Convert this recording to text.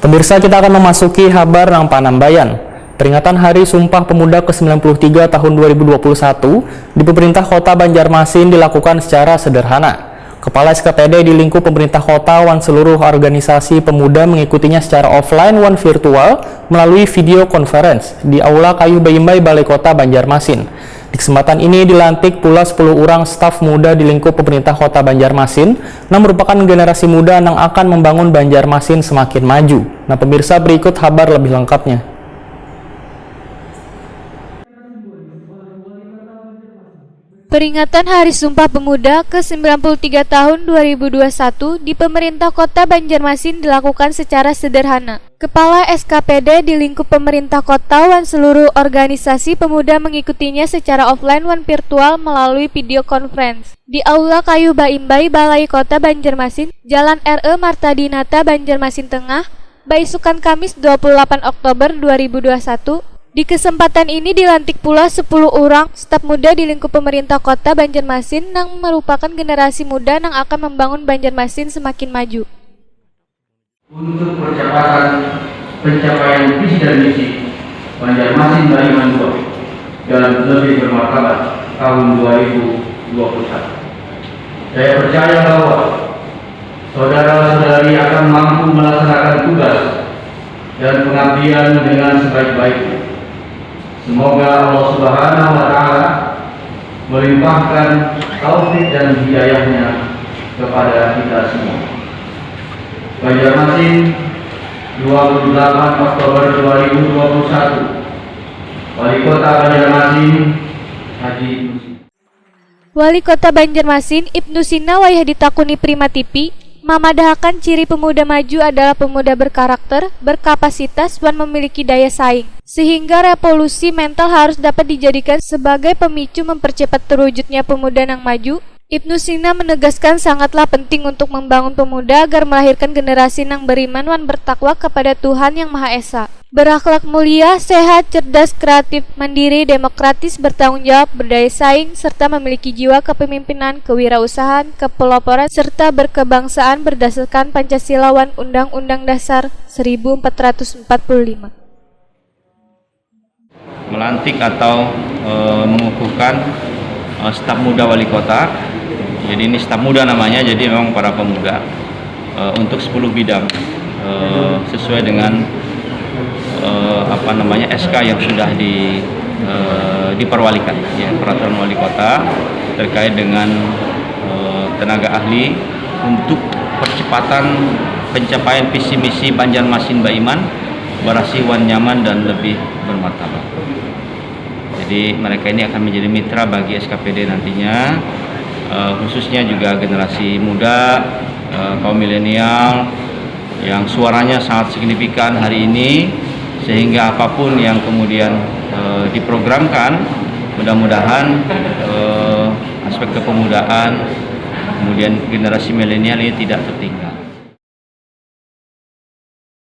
Pemirsa, kita akan memasuki kabar Nang Panambayan. Peringatan Hari Sumpah Pemuda ke-93 tahun 2021 di pemerintah kota Banjarmasin dilakukan secara sederhana. Kepala SKPD di lingkup pemerintah kota wan seluruh organisasi pemuda mengikutinya secara offline wan virtual melalui video conference di Aula Kayu Bayimbai Balai Kota Banjarmasin. Di kesempatan ini dilantik pula 10 orang staf muda di lingkup pemerintah kota Banjarmasin yang merupakan generasi muda yang akan membangun Banjarmasin semakin maju. Nah pemirsa, berikut kabar lebih lengkapnya. Peringatan Hari Sumpah Pemuda ke-93 tahun 2021 di pemerintah kota Banjarmasin dilakukan secara sederhana. Kepala SKPD di lingkup pemerintah kota wan seluruh organisasi pemuda mengikutinya secara offline wan virtual melalui video conference di Aula Kayu Bayimbai Balai Kota Banjarmasin, Jalan RE Martadinata, Banjarmasin Tengah, Baisukan Kamis 28 Oktober 2021. Di kesempatan ini dilantik pula 10 orang staf muda di lingkup pemerintah kota Banjarmasin yang merupakan generasi muda yang akan membangun Banjarmasin semakin maju. Untuk pencapaian visi dan misi Banjarmasin Baiman dan lebih bermartabat tahun 2021. Saya percaya bahwa saudara-saudari akan mampu melaksanakan tugas dan pengabdian dengan sebaik-baiknya. Semoga Allah Subhanahu wa Ta'ala melimpahkan taufik dan hidayahnya kepada kita semua. Banjarmasin, 28 Oktober 2021. Wali Kota Banjarmasin, Haji Ibnu. Wali Kota Banjarmasin Ibnu Sina wayah ditakuni Prima TV memadahakan ciri pemuda maju adalah pemuda berkarakter, berkapasitas, dan memiliki daya saing. Sehingga revolusi mental harus dapat dijadikan sebagai pemicu mempercepat terwujudnya pemuda yang maju. Ibnu Sina menegaskan sangatlah penting untuk membangun pemuda agar melahirkan generasi yang beriman dan bertakwa kepada Tuhan Yang Maha Esa. Berakhlak mulia, sehat, cerdas, kreatif, mandiri, demokratis, bertanggung jawab, berdaya saing, serta memiliki jiwa kepemimpinan, kewirausahaan, kepeloporan, serta berkebangsaan berdasarkan Pancasila dan Undang-Undang Dasar 1445. Melantik atau mengukuhkan staf muda wali kota. Jadi ini staf muda namanya, jadi memang para pemuda untuk 10 bidang sesuai dengan SK yang sudah diperwalikan ya, peraturan wali kota terkait dengan tenaga ahli untuk percepatan pencapaian visi misi Banjarmasin Baiman berasi wan nyaman dan lebih bermartabat. Jadi mereka ini akan menjadi mitra bagi SKPD nantinya, khususnya juga generasi muda, kaum milenial yang suaranya sangat signifikan hari ini, sehingga apapun yang kemudian diprogramkan, mudah-mudahan aspek kepemudaan, kemudian generasi milenial ini tidak tertinggal.